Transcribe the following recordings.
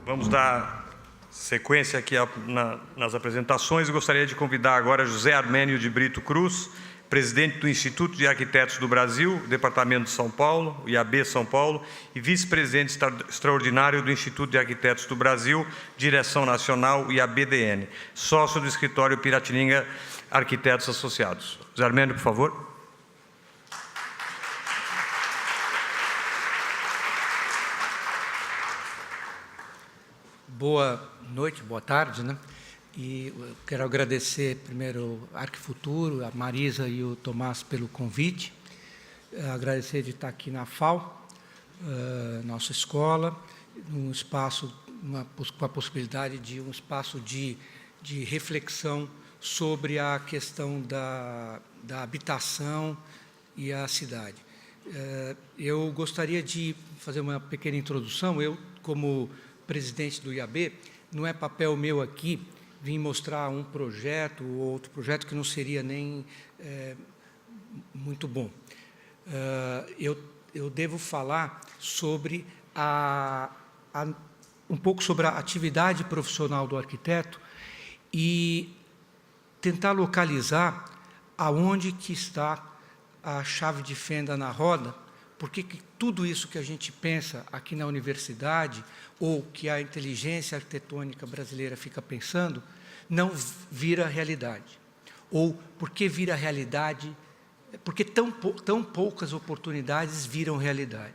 Vamos dar sequência aqui nas apresentações. Eu gostaria de convidar agora José Armênio de Brito Cruz, presidente do Instituto de Arquitetos do Brasil, Departamento de São Paulo, IAB São Paulo, e vice-presidente extraordinário do Instituto de Arquitetos do Brasil, Direção Nacional, IABDN, sócio do escritório Piratininga Arquitetos Associados. José Armênio, por favor. Boa noite, boa tarde, né? E eu quero agradecer primeiro ao Arquifuturo, a Marisa e o Tomás pelo convite. Agradecer de estar aqui na FAO, nossa escola, num espaço, com a possibilidade de um espaço de reflexão sobre a questão da habitação e a cidade. Eu gostaria de fazer uma pequena introdução. Eu, como presidente do IAB, não é papel meu aqui vir mostrar um projeto ou outro projeto que não seria nem muito bom. Eu devo falar sobre um pouco sobre a atividade profissional do arquiteto e tentar localizar aonde que está a chave de fenda na roda, porque que tudo isso que a gente pensa aqui na universidade, ou que a inteligência arquitetônica brasileira fica pensando, não vira realidade. Ou porque vira realidade, porque tão poucas oportunidades viram realidade.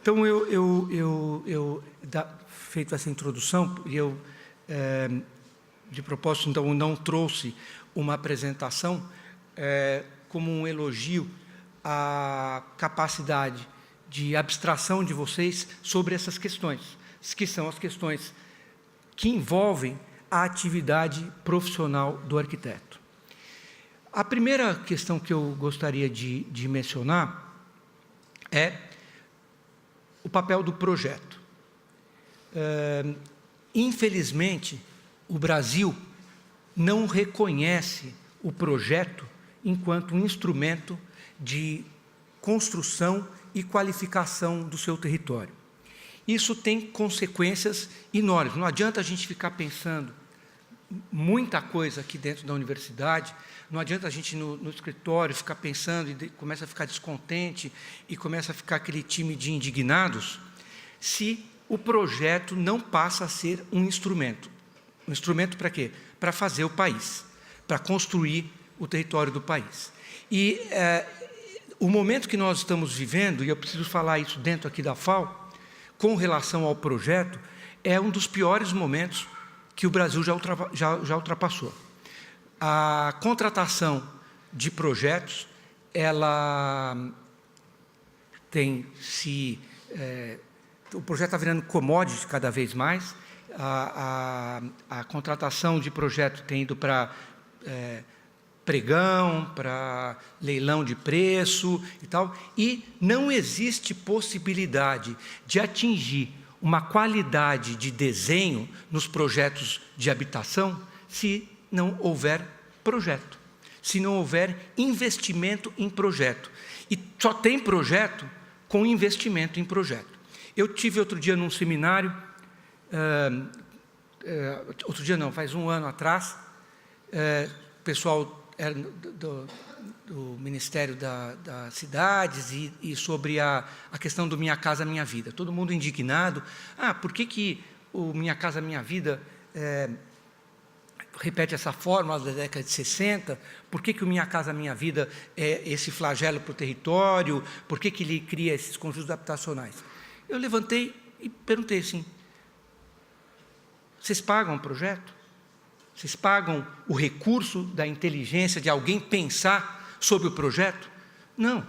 Então, feito essa introdução, eu, de propósito, então, não trouxe uma apresentação como um elogio à capacidade de abstração de vocês sobre essas questões, que são as questões que envolvem a atividade profissional do arquiteto. A primeira questão que eu gostaria de mencionar é o papel do projeto. Infelizmente, o Brasil não reconhece o projeto enquanto um instrumento de construção e qualificação do seu território. Isso tem consequências enormes. Não adianta a gente ficar pensando muita coisa aqui dentro da universidade, não adianta a gente no escritório ficar pensando e começa a ficar descontente e começa a ficar aquele time de indignados, se o projeto não passa a ser um instrumento. Um instrumento para quê? Para fazer o país, para construir o território do país. E o momento que nós estamos vivendo, e eu preciso falar isso dentro aqui da FAO, com relação ao projeto, é um dos piores momentos que o Brasil já ultrapassou. A contratação de projetos, ela tem o projeto está virando commodity cada vez mais, a contratação de projeto tem ido para pregão, para leilão de preço e tal, e não existe possibilidade de atingir uma qualidade de desenho nos projetos de habitação se não houver projeto, se não houver investimento em projeto. E só tem projeto com investimento em projeto. Eu tive outro dia num seminário, outro dia não, faz um ano atrás, o pessoal era do Ministério das Cidades e sobre a questão do Minha Casa Minha Vida. Todo mundo indignado. Por que o Minha Casa Minha Vida repete essa fórmula da década de 60? Por que o Minha Casa Minha Vida é esse flagelo para o território? Por que ele cria esses conjuntos habitacionais? Eu levantei e perguntei assim, vocês pagam o projeto? Vocês pagam o recurso da inteligência de alguém pensar sobre o projeto? Não.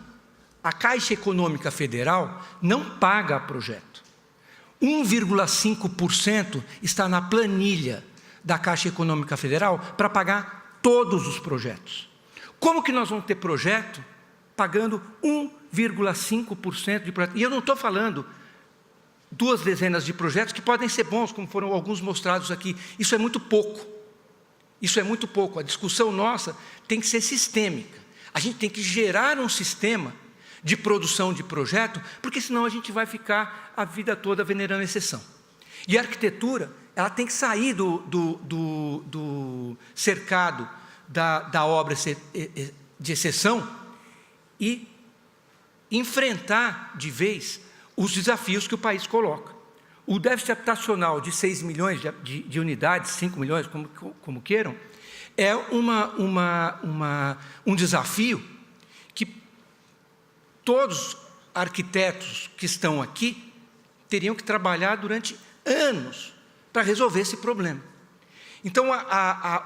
A Caixa Econômica Federal não paga projeto. 1,5% está na planilha da Caixa Econômica Federal para pagar todos os projetos. Como que nós vamos ter projeto pagando 1,5% de projeto? E eu não estou falando 2 dezenas de projetos que podem ser bons, como foram alguns mostrados aqui. Isso é muito pouco. Isso é muito pouco. A discussão nossa tem que ser sistêmica. A gente tem que gerar um sistema de produção de projeto, porque senão a gente vai ficar a vida toda venerando exceção. E a arquitetura, ela tem que sair do cercado da obra de exceção e enfrentar de vez os desafios que o país coloca. O déficit habitacional de 6 milhões de unidades, 5 milhões, como queiram, é um desafio que todos os arquitetos que estão aqui teriam que trabalhar durante anos para resolver esse problema. Então,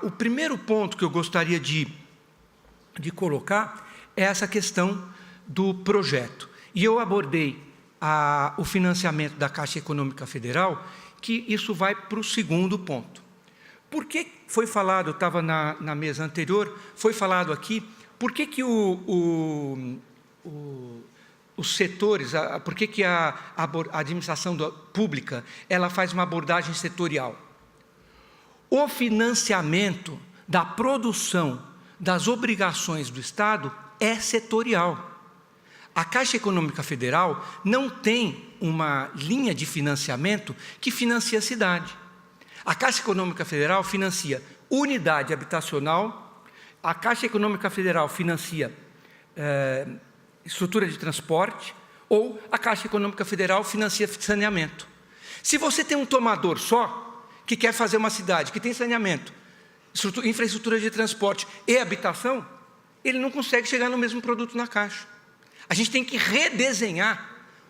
o primeiro ponto que eu gostaria de colocar é essa questão do projeto. E eu abordei o financiamento da Caixa Econômica Federal, que isso vai para o segundo ponto. Por que foi falado, eu estava na mesa anterior, foi falado aqui, por que os setores, por que a administração pública, ela faz uma abordagem setorial? O financiamento da produção das obrigações do Estado é setorial. A Caixa Econômica Federal não tem uma linha de financiamento que financia a cidade. A Caixa Econômica Federal financia unidade habitacional, a Caixa Econômica Federal financia estrutura de transporte, ou a Caixa Econômica Federal financia saneamento. Se você tem um tomador só, que quer fazer uma cidade que tem saneamento, infraestrutura de transporte e habitação, ele não consegue chegar no mesmo produto na Caixa. A gente tem que redesenhar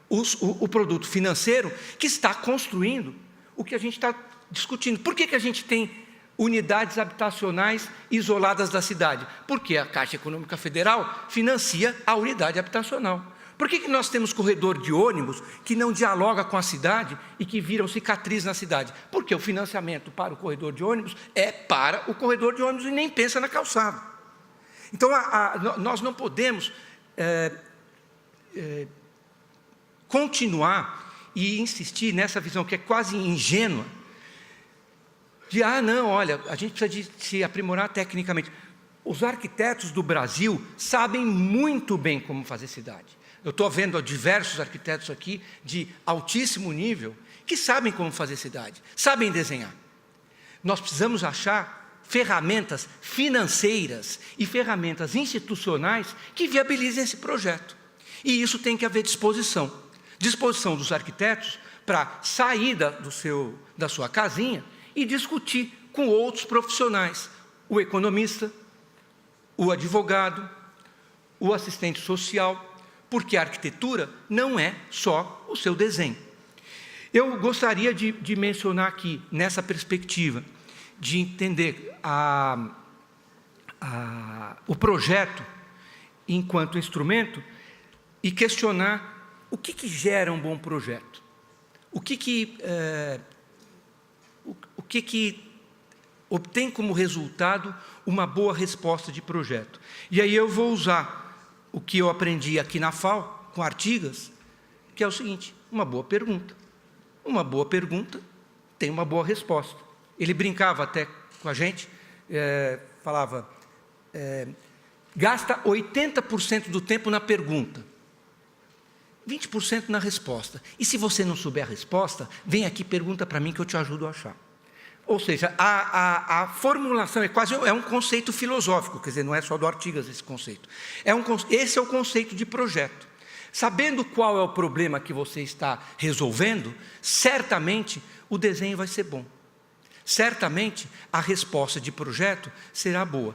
o produto financeiro que está construindo o que a gente está discutindo. Por que a gente tem unidades habitacionais isoladas da cidade? Porque a Caixa Econômica Federal financia a unidade habitacional. Por que nós temos corredor de ônibus que não dialoga com a cidade e que viram cicatriz na cidade? Porque o financiamento para o corredor de ônibus é para o corredor de ônibus e nem pensa na calçada. Então, nós não podemos continuar e insistir nessa visão que é quase ingênua, de, não, olha, a gente precisa de se aprimorar tecnicamente. Os arquitetos do Brasil sabem muito bem como fazer cidade. Eu estou vendo diversos arquitetos aqui de altíssimo nível que sabem como fazer cidade, sabem desenhar. Nós precisamos achar ferramentas financeiras e ferramentas institucionais que viabilizem esse projeto. E isso tem que haver disposição. Disposição dos arquitetos para sair da sua casinha e discutir com outros profissionais, o economista, o advogado, o assistente social, porque a arquitetura não é só o seu desenho. Eu gostaria de mencionar aqui, nessa perspectiva, de entender o projeto enquanto instrumento e questionar o que gera um bom projeto. O que obtém como resultado uma boa resposta de projeto. E aí eu vou usar o que eu aprendi aqui na FAO, com Artigas, que é o seguinte: uma boa pergunta. Uma boa pergunta tem uma boa resposta. Ele brincava até com a gente, falava, gasta 80% do tempo na pergunta, 20% na resposta. E se você não souber a resposta, vem aqui e pergunta para mim que eu te ajudo a achar. Ou seja, a formulação é um conceito filosófico, quer dizer, não é só do Artigas esse conceito. Esse é o conceito de projeto. Sabendo qual é o problema que você está resolvendo, certamente o desenho vai ser bom. Certamente a resposta de projeto será boa,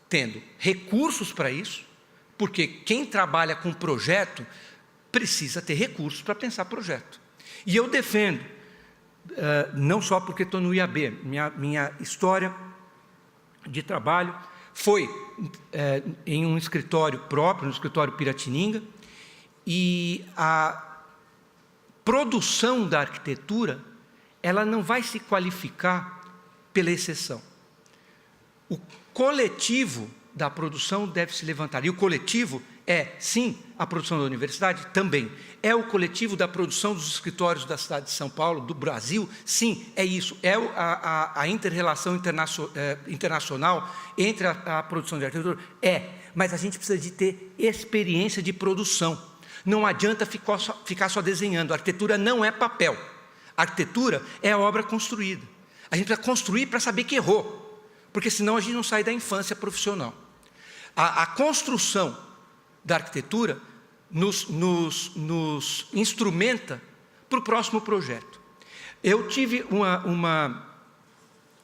tendo recursos para isso, porque quem trabalha com projeto precisa ter recursos para pensar projeto. E eu defendo, não só porque estou no IAB, minha história de trabalho foi em um escritório próprio, no escritório Piratininga, e a produção da arquitetura, ela não vai se qualificar pela exceção. O coletivo da produção deve se levantar, e o coletivo é, sim, a produção da universidade? Também. É o coletivo da produção dos escritórios da cidade de São Paulo, do Brasil? Sim, é isso. É a inter-relação internacional entre a produção de arquitetura? É, mas a gente precisa de ter experiência de produção. Não adianta ficar só desenhando. A arquitetura não é papel. A arquitetura é a obra construída. A gente precisa construir para saber que errou, porque senão a gente não sai da infância profissional. A construção da arquitetura nos instrumenta para o próximo projeto. Eu tive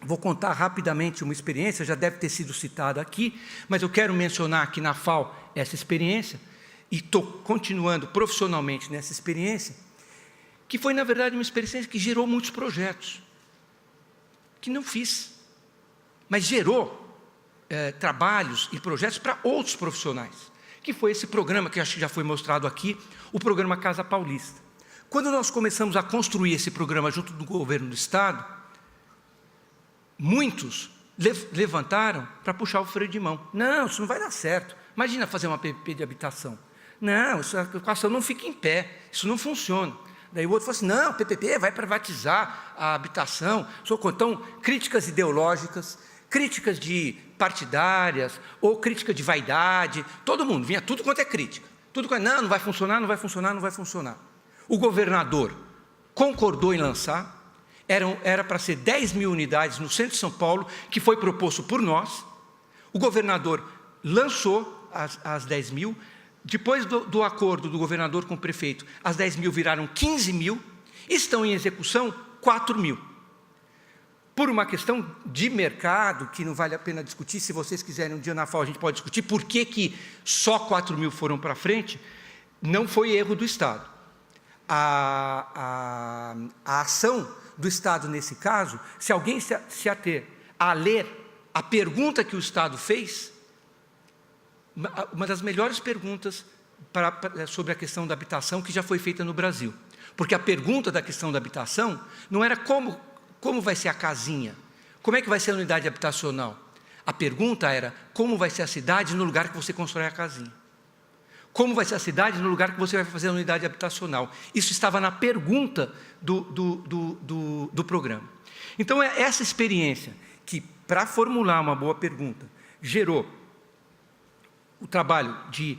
vou contar rapidamente uma experiência, já deve ter sido citada aqui, mas eu quero mencionar aqui na FAO essa experiência, e estou continuando profissionalmente nessa experiência, que foi, na verdade, uma experiência que gerou muitos projetos, que não fiz, mas gerou trabalhos e projetos para outros profissionais, que foi esse programa que acho que já foi mostrado aqui, o programa Casa Paulista. Quando nós começamos a construir esse programa junto do governo do Estado, muitos levantaram para puxar o freio de mão. Não, isso não vai dar certo. Imagina fazer uma PPP de habitação. Não, a educação não fica em pé, isso não funciona. Daí o outro falou assim, não, PPP vai privatizar a habitação. Então, críticas ideológicas, críticas partidárias, ou crítica de vaidade, todo mundo, vinha tudo quanto é crítica. Não vai funcionar, não vai funcionar, não vai funcionar. O governador concordou em lançar, era para ser 10 mil unidades no centro de São Paulo, que foi proposto por nós. O governador lançou as 10 mil, depois do acordo do governador com o prefeito, as 10 mil viraram 15 mil, estão em execução 4 mil. Por uma questão de mercado, que não vale a pena discutir, se vocês quiserem um dia na FAO a gente pode discutir por que só 4 mil foram para frente, não foi erro do Estado. A ação do Estado nesse caso, se alguém se ater a ler a pergunta que o Estado fez, uma das melhores perguntas sobre a questão da habitação que já foi feita no Brasil. Porque a pergunta da questão da habitação não era como vai ser a casinha, como é que vai ser a unidade habitacional. A pergunta era como vai ser a cidade no lugar que você constrói a casinha. Como vai ser a cidade no lugar que você vai fazer a unidade habitacional. Isso estava na pergunta do programa. Então, é essa experiência que, para formular uma boa pergunta, gerou o trabalho de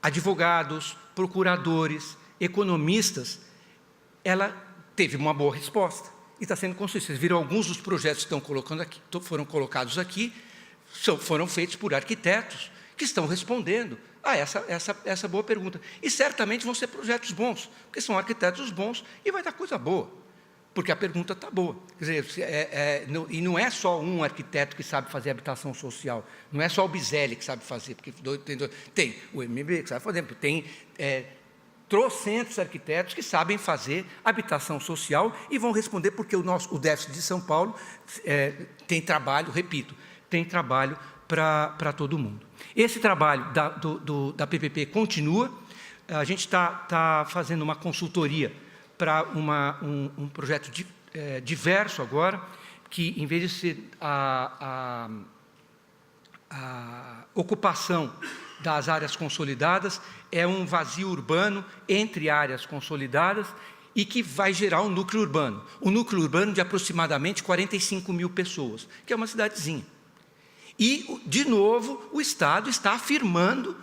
advogados, procuradores, economistas, ela teve uma boa resposta e está sendo construída. Vocês viram alguns dos projetos que foram colocados aqui, foram feitos por arquitetos que estão respondendo a essa boa pergunta. E certamente vão ser projetos bons, porque são arquitetos bons e vai dar coisa boa, porque a pergunta está boa. Quer dizer, e não é só um arquiteto que sabe fazer habitação social, não é só o Biselli que sabe fazer, porque tem o MB que sabe fazer, tem trocentos arquitetos que sabem fazer habitação social e vão responder porque o déficit de São Paulo tem trabalho, repito, tem trabalho para todo mundo. Esse trabalho da PPP continua, a gente está fazendo uma consultoria para um projeto diverso agora, que em vez de ser a ocupação das áreas consolidadas, é um vazio urbano entre áreas consolidadas e que vai gerar um núcleo urbano. Um núcleo urbano de aproximadamente 45 mil pessoas, que é uma cidadezinha. E, de novo, o Estado está afirmando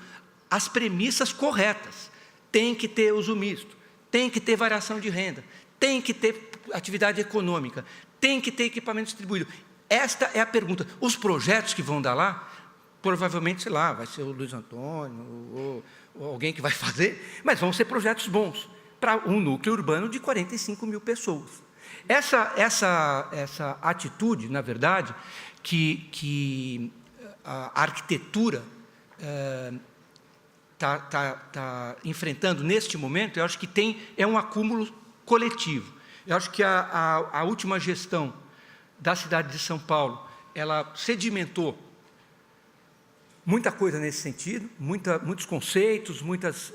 as premissas corretas. Tem que ter uso misto, tem que ter variação de renda, tem que ter atividade econômica, tem que ter equipamento distribuído. Esta é a pergunta. Os projetos que vão dar lá, provavelmente, sei lá, vai ser o Luiz Antônio ou alguém que vai fazer, mas vão ser projetos bons para um núcleo urbano de 45 mil pessoas. Essa atitude, na verdade, que a arquitetura está enfrentando neste momento, eu acho que é um acúmulo coletivo. Eu acho que a última gestão da cidade de São Paulo, ela sedimentou muita coisa nesse sentido, muitos conceitos, muitas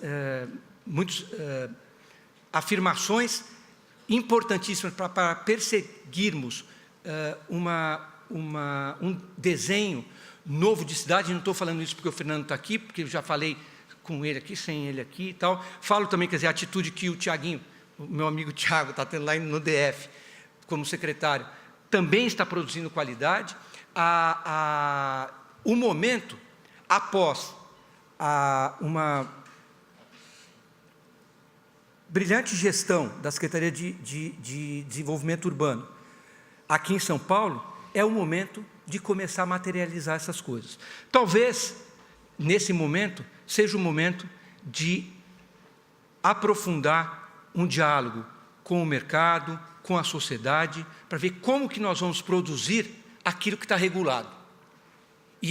afirmações importantíssimas para perseguirmos um desenho novo de cidade. Não estou falando isso porque o Fernando está aqui, porque eu já falei com ele aqui, sem ele aqui e tal. Falo também, quer dizer, a atitude que o Tiaguinho, o meu amigo Tiago, está tendo lá no DF, como secretário, também está produzindo qualidade. O momento, após brilhante gestão da Secretaria de Desenvolvimento Urbano aqui em São Paulo, é o momento de começar a materializar essas coisas. Talvez, nesse momento, seja o momento de aprofundar um diálogo com o mercado, com a sociedade, para ver como que nós vamos produzir aquilo que está regulado. A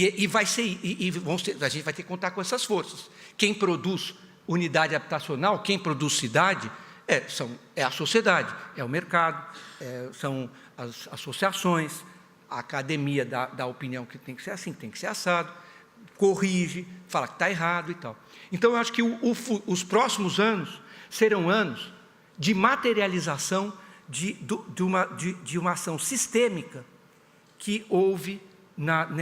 gente vai ter que contar com essas forças. Quem produz unidade habitacional, quem produz cidade, é a sociedade, é o mercado, são as associações, a academia dá opinião que tem que ser assim, que tem que ser assado, corrige, fala que está errado e tal. Então, eu acho que os próximos anos serão anos de materialização de uma ação sistêmica que houve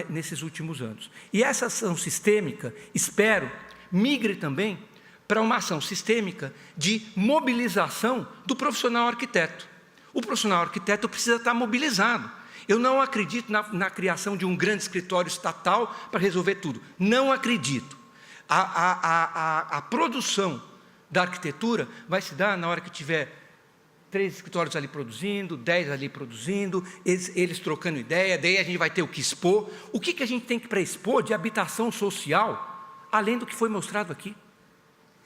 nesses últimos anos. E essa ação sistêmica, espero, migre também para uma ação sistêmica de mobilização do profissional arquiteto. O profissional arquiteto precisa estar mobilizado. Eu não acredito na criação de um grande escritório estatal para resolver tudo. Não acredito. A produção da arquitetura vai se dar na hora que tiver 3 escritórios ali produzindo, 10 ali produzindo, eles trocando ideia, daí a gente vai ter o que expor. O que a gente tem para expor de habitação social, além do que foi mostrado aqui?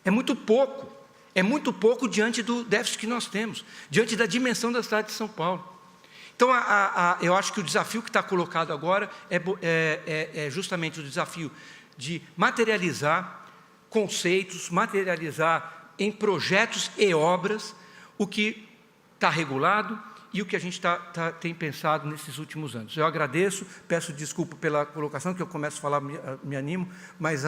É muito pouco diante do déficit que nós temos, diante da dimensão da cidade de São Paulo. Então, eu acho que o desafio que está colocado agora é justamente o desafio de materializar conceitos, materializar em projetos e obras o que está regulado e o que a gente tem pensado nesses últimos anos. Eu agradeço, peço desculpa pela colocação, que eu começo a falar, me animo, mas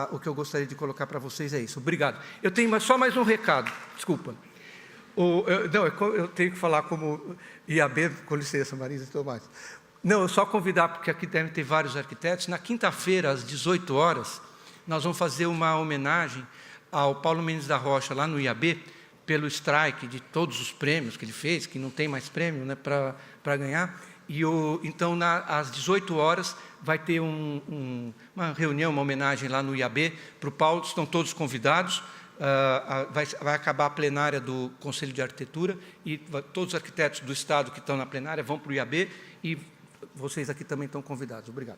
o que eu gostaria de colocar para vocês é isso. Obrigado. Eu tenho só mais um recado, desculpa. Eu tenho que falar como IAB, com licença, Marisa e Tomás. Não, eu só convidar, porque aqui devem ter vários arquitetos, na quinta-feira, às 18 horas, nós vamos fazer uma homenagem ao Paulo Mendes da Rocha, lá no IAB, pelo strike de todos os prêmios que ele fez, que não tem mais prêmio, né, para ganhar. Então, às 18 horas, vai ter uma reunião, uma homenagem lá no IAB para o Paulo, estão todos convidados. Vai acabar a plenária do Conselho de Arquitetura e todos os arquitetos do Estado que estão na plenária vão para o IAB e vocês aqui também estão convidados. Obrigado.